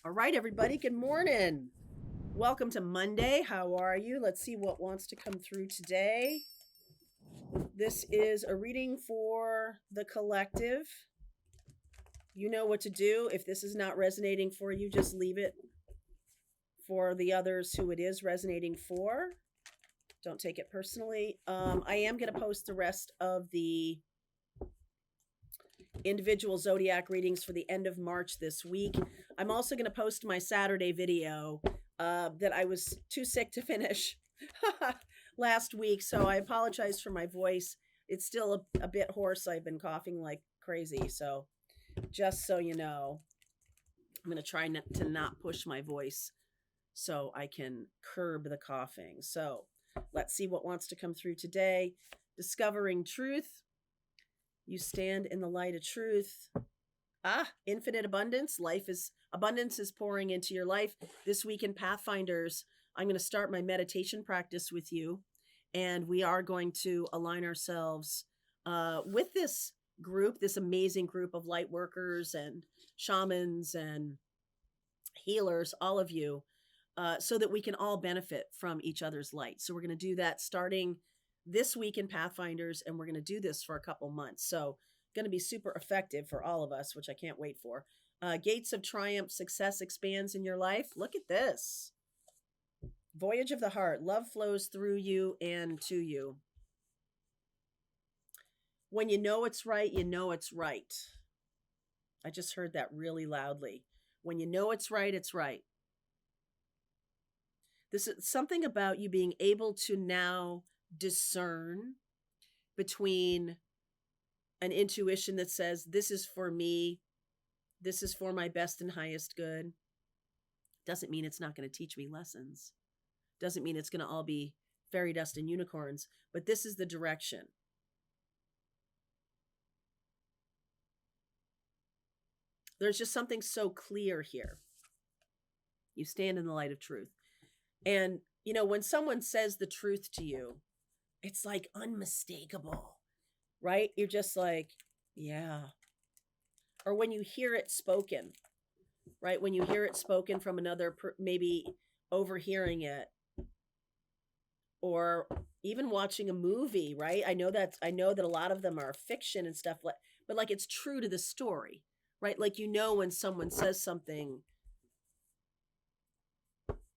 All right, everybody, good morning. Welcome to Monday. How are you? Let's see what wants to come through today. This is a reading for the collective. You know what to do. If this is not resonating for you, just leave it for the others who it is resonating for. Don't take it personally. I am going to post the rest of the individual zodiac readings for the end of March this week. I'm also going to post my Saturday video that I was too sick to finish last week, so I apologize for my voice. It's still a bit hoarse. I've been coughing like crazy, so just so you know, I'm going to try to not push my voice so I can curb the coughing. So let's see what wants to come through today. Discovering truth. You stand in the light of truth. Infinite abundance. Abundance is pouring into your life. This week in Pathfinders, I'm going to start my meditation practice with you. And we are going to align ourselves with this group, this amazing group of light workers and shamans and healers, all of you, so that we can all benefit from each other's light. So we're going to do that starting this week in Pathfinders, and we're going to do this for a couple months. So going to be super effective for all of us, which I can't wait for. Gates of triumph, success expands in your life. Look at this. Voyage of the heart. Love flows through you and to you. When you know it's right, you know it's right. I just heard that really loudly. When you know it's right, it's right. This is something about you being able to now discern between an intuition that says, this is for me, this is for my best and highest good. Doesn't mean it's not going to teach me lessons. Doesn't mean it's going to all be fairy dust and unicorns, but this is the direction. There's just something so clear here. You stand in the light of truth. And, you know, when someone says the truth to you, it's like unmistakable, right? You're just like, yeah. Or when you hear it spoken, right? When you hear it spoken from another, maybe overhearing it, or even watching a movie, right? I know that a lot of them are fiction and stuff, but like it's true to the story, right? Like, you know, when someone says something,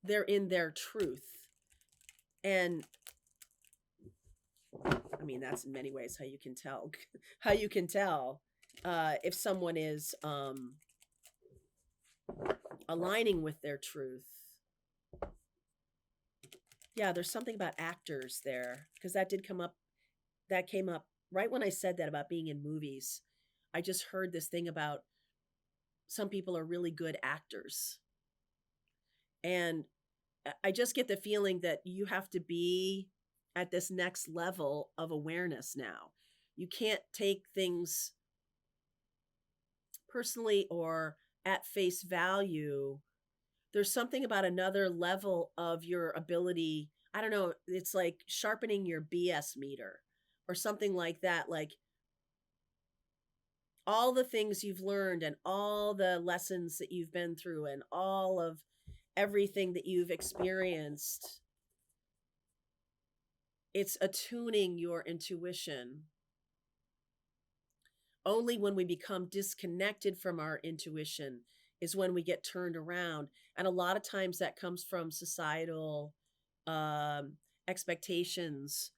they're in their truth. And I mean, that's in many ways how you can tell if someone is aligning with their truth. Yeah, there's something about actors there, because that came up right when I said that about being in movies. I just heard this thing about some people are really good actors. And I just get the feeling that you have to be at this next level of awareness now. You can't take things personally or at face value. There's something about another level of your ability. I don't know. It's like sharpening your BS meter or something like that. Like all the things you've learned and all the lessons that you've been through and all of everything that you've experienced, it's attuning your intuition. Only when we become disconnected from our intuition is when we get turned around. And a lot of times that comes from societal expectations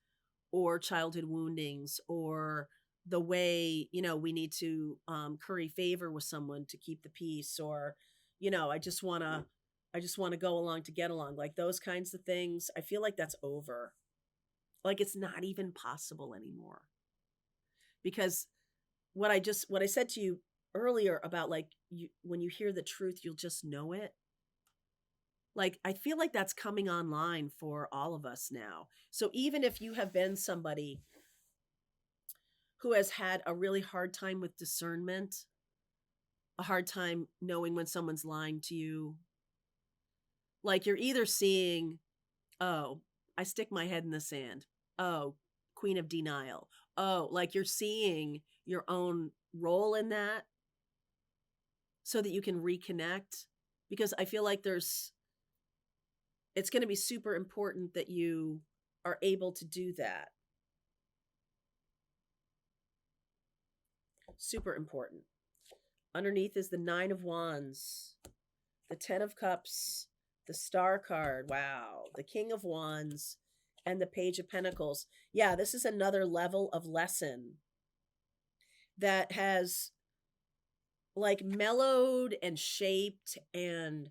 or childhood woundings, or the way, you know, we need to curry favor with someone to keep the peace, or, you know, I just want to go along to get along. Like those kinds of things. I feel like that's over. Like it's not even possible anymore. Because what I said to you earlier about like when you hear the truth, you'll just know it. Like, I feel like that's coming online for all of us now. So even if you have been somebody who has had a really hard time with discernment, a hard time knowing when someone's lying to you, like you're either seeing, oh, I stick my head in the sand. Oh, queen of denial. Oh, like you're seeing your own role in that so that you can reconnect because I feel like it's going to be super important that you are able to do that. Super important. Underneath is the Nine of Wands, the Ten of Cups, the Star card. Wow. The King of Wands and the Page of Pentacles. Yeah, this is another level of lesson that has like mellowed and shaped and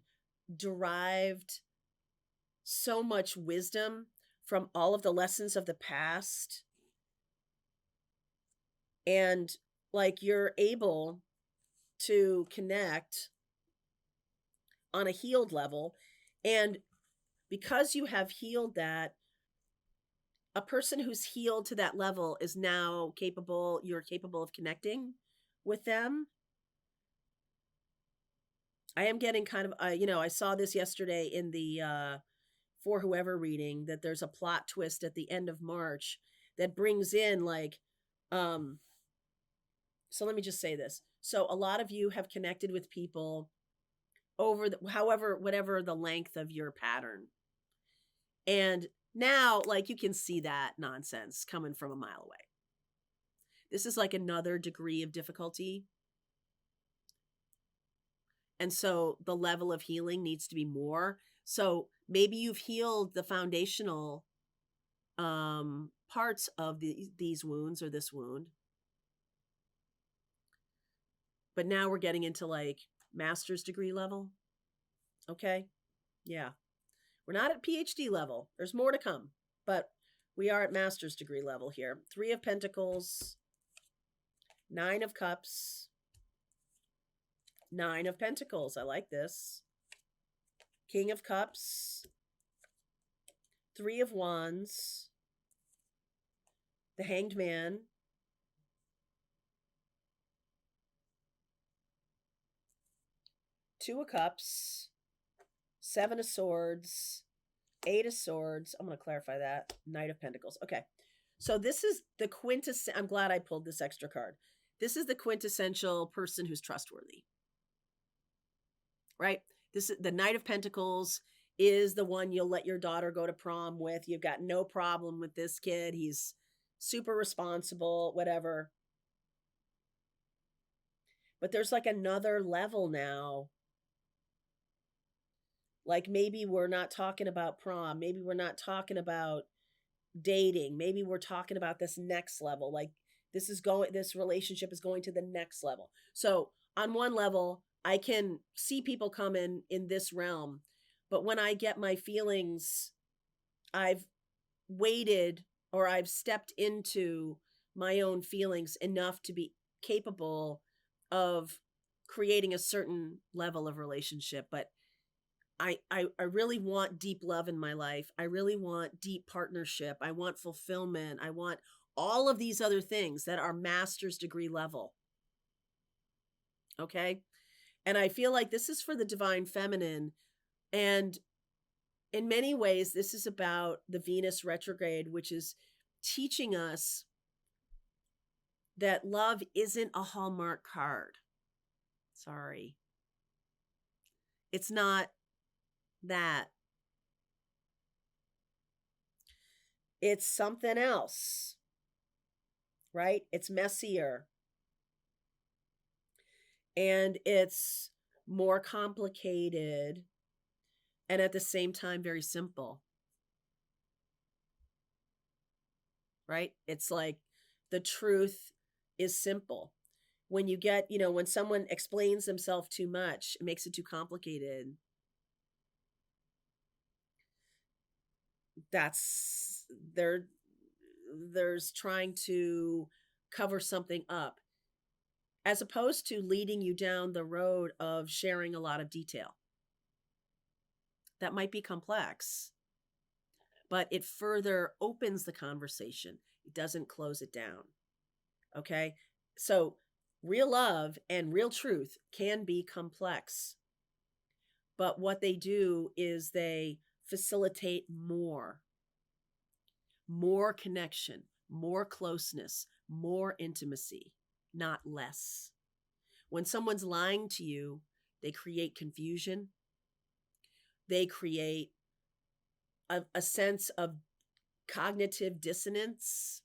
derived so much wisdom from all of the lessons of the past. And like you're able to connect on a healed level. And because you have healed that, a person who's healed to that level is now you're capable of connecting with them. I am getting kind of, I saw this yesterday in the For Whoever reading, that there's a plot twist at the end of March that brings in like, so let me just say this. So a lot of you have connected with people over whatever the length of your pattern. And now, like, you can see that nonsense coming from a mile away. This is like another degree of difficulty. And so the level of healing needs to be more. So maybe you've healed the foundational parts of these wounds or this wound. But now we're getting into like master's degree level. Okay. Yeah. We're not at PhD level. There's more to come, but we are at master's degree level here. 3 of Pentacles, 9 of Cups, 9 of Pentacles. I like this. King of Cups, 3 of Wands, the Hanged Man, Two of Cups, 7 of Swords, 8 of Swords. I'm going to clarify that. Knight of Pentacles. Okay. So this is the I'm glad I pulled this extra card. This is the quintessential person who's trustworthy. Right? This is the Knight of Pentacles is the one you'll let your daughter go to prom with. You've got no problem with this kid. He's super responsible, whatever. But there's like another level now. Like maybe we're not talking about prom. Maybe we're not talking about dating. Maybe we're talking about this next level. Like this relationship is going to the next level. So on one level, I can see people come in this realm. But when I get my feelings, I've waited or I've stepped into my own feelings enough to be capable of creating a certain level of relationship. But I really want deep love in my life. I really want deep partnership. I want fulfillment. I want all of these other things that are master's degree level. Okay? And I feel like this is for the divine feminine. And in many ways, this is about the Venus retrograde, which is teaching us that love isn't a Hallmark card. Sorry. It's not that. It's something else, right? It's messier. And it's more complicated and at the same time very simple. Right? It's like the truth is simple. When you get, when someone explains themselves too much, it makes it too complicated. There's trying to cover something up, as opposed to leading you down the road of sharing a lot of detail. That might be complex, but it further opens the conversation. It doesn't close it down. Okay? So real love and real truth can be complex, but what they do is they facilitate more connection, more closeness, more intimacy, not less. When someone's lying to you, they create confusion, they create a sense of cognitive dissonance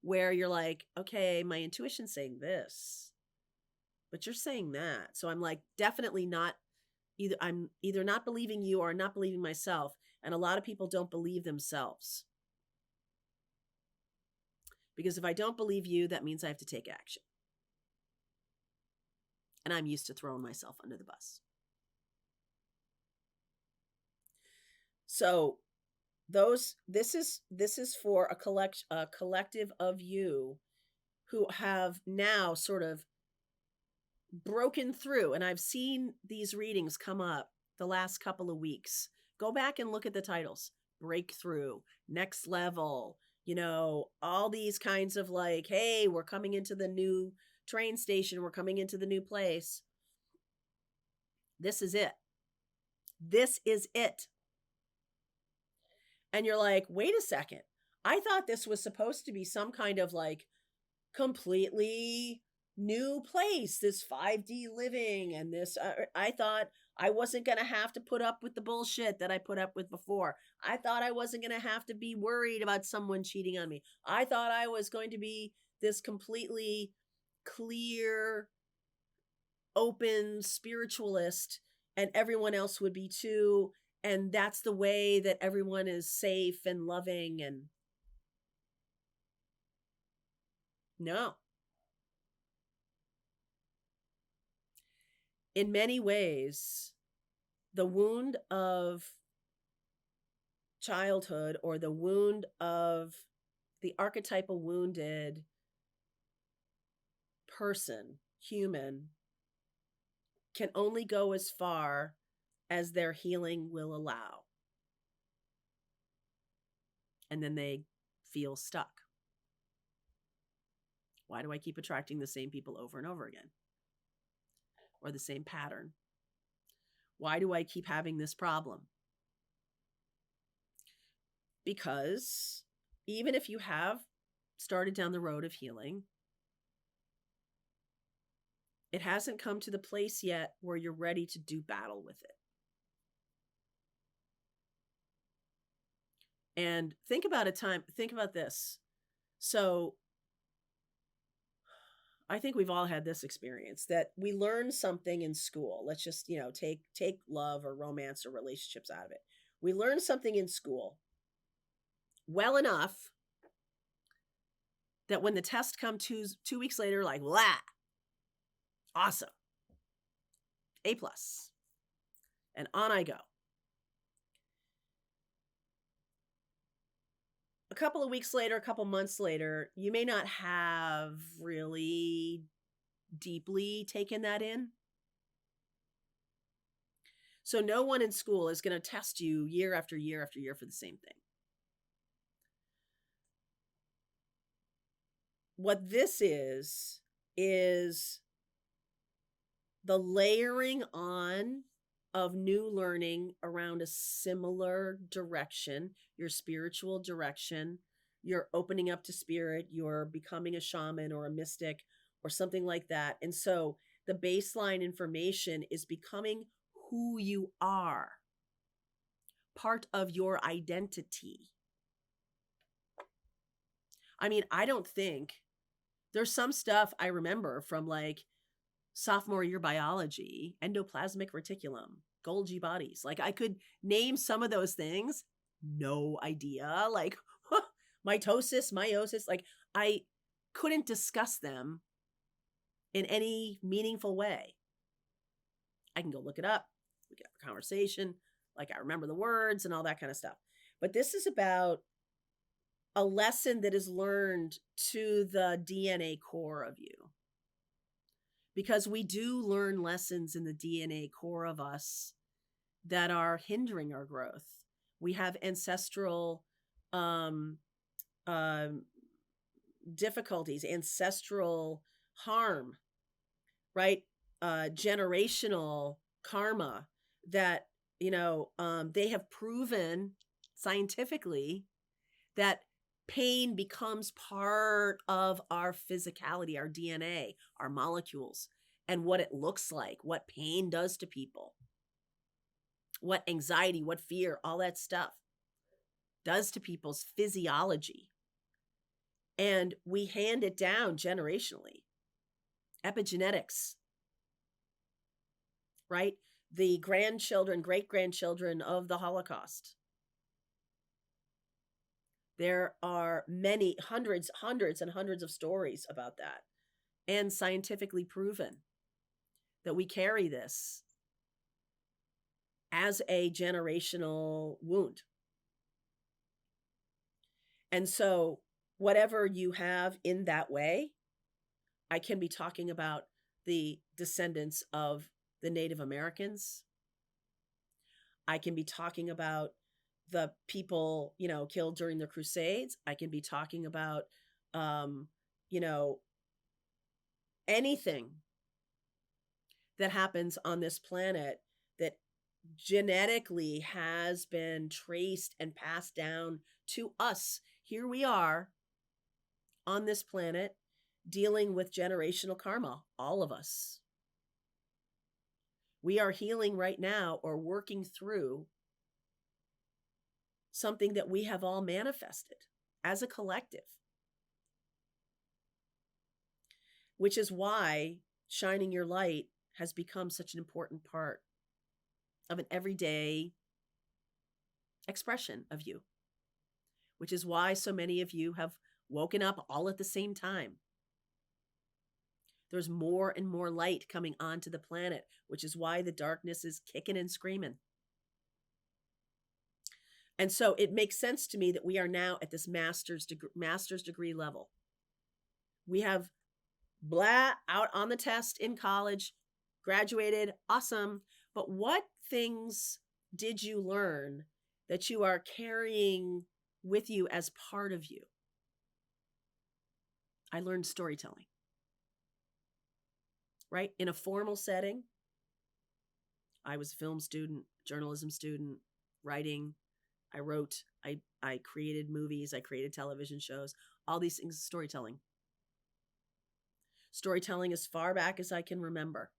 where you're like, okay, my intuition's saying this, but you're saying that. So I'm like, definitely not I'm either not believing you or not believing myself. And a lot of people don't believe themselves. Because if I don't believe you, that means I have to take action. And I'm used to throwing myself under the bus. So this is for a collective of you who have now sort of broken through. And I've seen these readings come up the last couple of weeks. Go back and look at the titles: Breakthrough, Next Level, all these kinds of like, hey, we're coming into the new train station, we're coming into the new place. This is it. This is it. And you're like, wait a second. I thought this was supposed to be some kind of like completely new place, this 5D living, and this, I thought I wasn't going to have to put up with the bullshit that I put up with before. I thought I wasn't going to have to be worried about someone cheating on me. I thought I was going to be this completely clear, open spiritualist, and everyone else would be too. And that's the way that everyone is safe and loving. And no. In many ways, the wound of childhood, or the wound of the archetypal wounded person, human, can only go as far as their healing will allow. And then they feel stuck. Why do I keep attracting the same people over and over again? Or the same pattern? Why do I keep having this problem? Because even if you have started down the road of healing, it hasn't come to the place yet where you're ready to do battle with it. And think about this. So I think we've all had this experience that we learn something in school. Let's just, take love or romance or relationships out of it. We learn something in school well enough that when the test comes 2 weeks later, like, blah, awesome, A+. And on I go. A couple of weeks later, a couple months later, you may not have really deeply taken that in. So no one in school is going to test you year after year after year for the same thing. What this is the layering on of new learning around a similar direction, your spiritual direction. You're opening up to spirit, you're becoming a shaman or a mystic or something like that. And so the baseline information is becoming who you are, part of your identity. I mean, I don't think there's some stuff I remember from like sophomore year biology, endoplasmic reticulum, Golgi bodies. Like I could name some of those things. No idea. Like mitosis, meiosis. Like I couldn't discuss them in any meaningful way. I can go look it up. We can have a conversation. Like I remember the words and all that kind of stuff. But this is about a lesson that is learned to the DNA core of you. Because we do learn lessons in the DNA core of us that are hindering our growth. We have ancestral difficulties, ancestral harm, right? Generational karma that, they have proven scientifically that pain becomes part of our physicality, our DNA, our molecules, and what it looks like, what pain does to people. what anxiety, what fear, all that stuff does to people's physiology. And we hand it down generationally. Epigenetics, right? The grandchildren, great grandchildren of the Holocaust. There are many, hundreds and hundreds of stories about that, and scientifically proven that we carry this as a generational wound. And so, whatever you have in that way, I can be talking about the descendants of the Native Americans. I can be talking about the people, killed during the Crusades. I can be talking about, you know, anything that happens on this planet that genetically has been traced and passed down to us. Here we are on this planet dealing with generational karma, all of us. We are healing right now or working through something that we have all manifested as a collective, which is why shining your light has become such an important part of an everyday expression of you, which is why so many of you have woken up all at the same time. There's more and more light coming onto the planet, which is why the darkness is kicking and screaming. And so it makes sense to me that we are now at this master's degree level. We have out on the test in college, graduated, awesome. But what things did you learn that you are carrying with you as part of you? I learned storytelling. Right? In a formal setting, I was a film student, journalism student, writing. I wrote, I created movies, I created television shows, all these things, storytelling. Storytelling as far back as I can remember.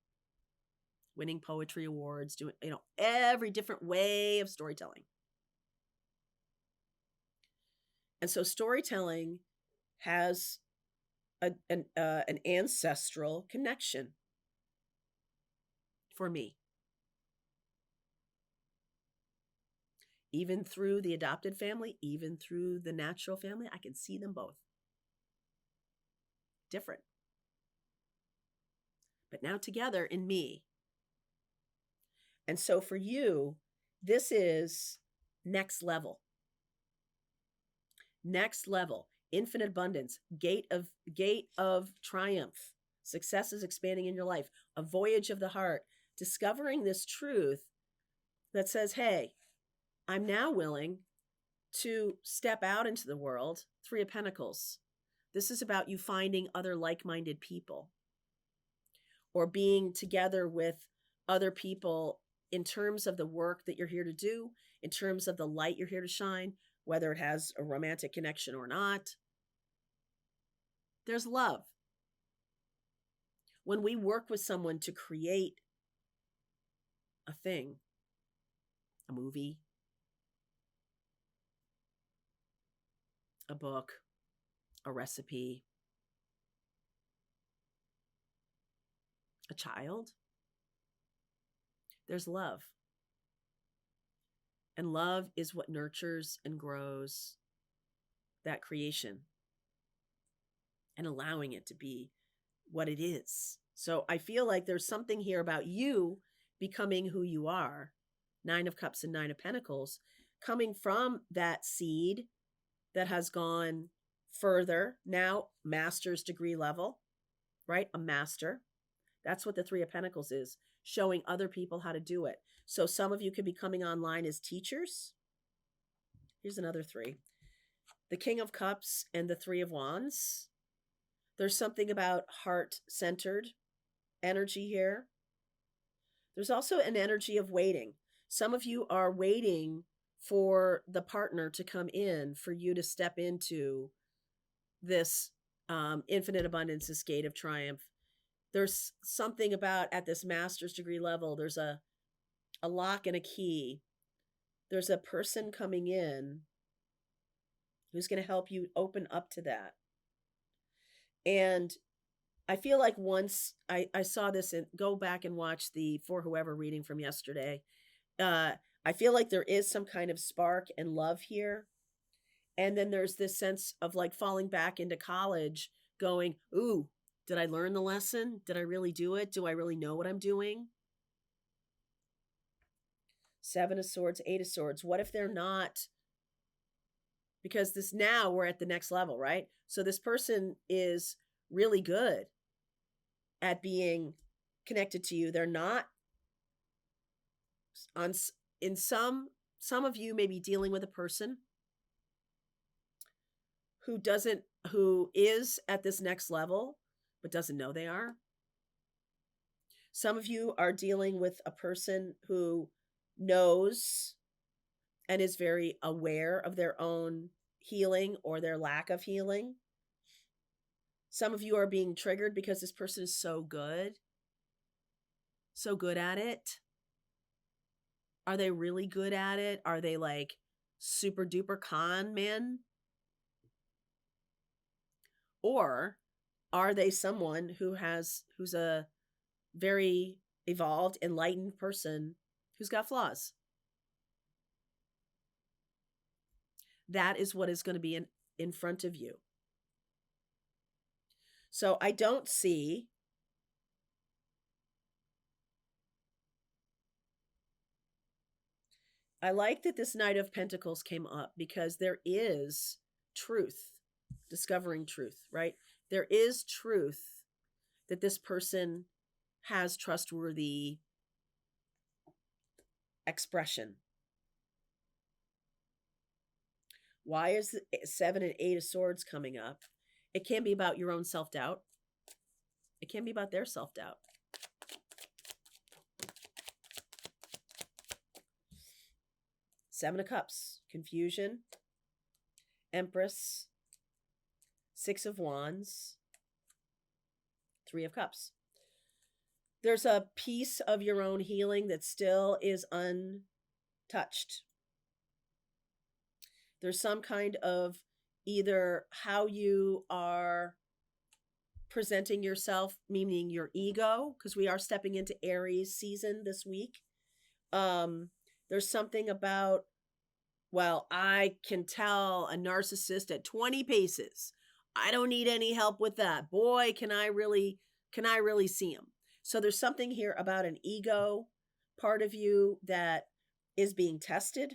Winning poetry awards, doing, every different way of storytelling. And so storytelling has an ancestral connection for me. Even through the adopted family, even through the natural family, I can see them both. Different. But now together in me. And so for you, this is next level. Next level. Infinite abundance. Gate of triumph. Success is expanding in your life. A voyage of the heart. Discovering this truth that says, hey, I'm now willing to step out into the world. 3 of Pentacles. This is about you finding other like-minded people or being together with other people in terms of the work that you're here to do, in terms of the light you're here to shine, whether it has a romantic connection or not. There's love. When we work with someone to create a thing, a movie, a book, a recipe, a child, there's love. And love is what nurtures and grows that creation and allowing it to be what it is. So I feel like there's something here about you becoming who you are. 9 of Cups and 9 of Pentacles, coming from that seed that has gone further, now master's degree level, right? A master. That's what the 3 of Pentacles is, showing other people how to do it. So some of you could be coming online as teachers. Here's another 3. The King of Cups and the 3 of Wands. There's something about heart-centered energy here. There's also an energy of waiting. Some of you are waiting for the partner to come in, for you to step into this infinite abundance, this gate of triumph. There's something about at this master's degree level, there's a a lock and a key. There's a person coming in who's going to help you open up to that. And I feel like once I saw this, and go back and watch the For Whoever reading from yesterday. I feel like there is some kind of spark and love here. And then there's this sense of like falling back into college, going, ooh, did I learn the lesson? Did I really do it? Do I really know what I'm doing? Seven of Swords, Eight of Swords. What if they're not? Because this, now we're at the next level, right? So this person is really good at being connected to you. They're not on, in some of you may be dealing with a person who is at this next level but doesn't know they are. Some of you are dealing with a person who knows and is very aware of their own healing or their lack of healing. Some of you are being triggered because this person is so good at it. Are they really good at it? Are they like super duper con men? Or are they someone who's a very evolved, enlightened person who's got flaws? That is what is going to be in front of you. So I don't see I like that this Knight of Pentacles came up because there is truth, discovering truth, right? There is truth that this person has trustworthy expression. Why is the 7 and 8 of Swords coming up? It can be about your own self-doubt. It can be about their self-doubt. Seven of Cups, confusion, Empress, Six of Wands, Three of Cups. There's a piece of your own healing that still is untouched. There's some kind of either how you are presenting yourself, meaning your ego, because we are stepping into Aries season this week. There's something about, well, I can tell a narcissist at 20 paces. I don't need any help with that. Boy, can I really see him. So there's something here about an ego part of you that is being tested.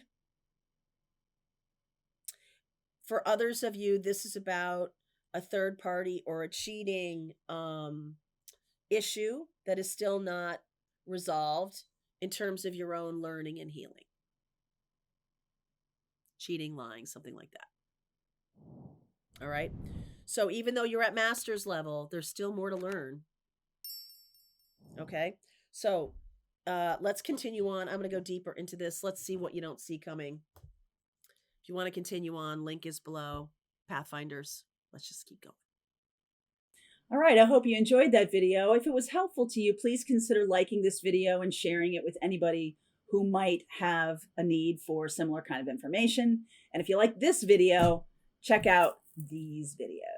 For others of you, this is about a third party or a cheating issue that is still not resolved in terms of your own learning and healing. Cheating, lying, something like that. All right. So even though you're at master's level, there's still more to learn. Okay. So let's continue on. I'm going to go deeper into this. Let's see what you don't see coming. If you want to continue on, link is below. Pathfinders. Let's just keep going. All right, I hope you enjoyed that video. If it was helpful to you, please consider liking this video and sharing it with anybody who might have a need for similar kind of information. And if you like this video, check out these videos.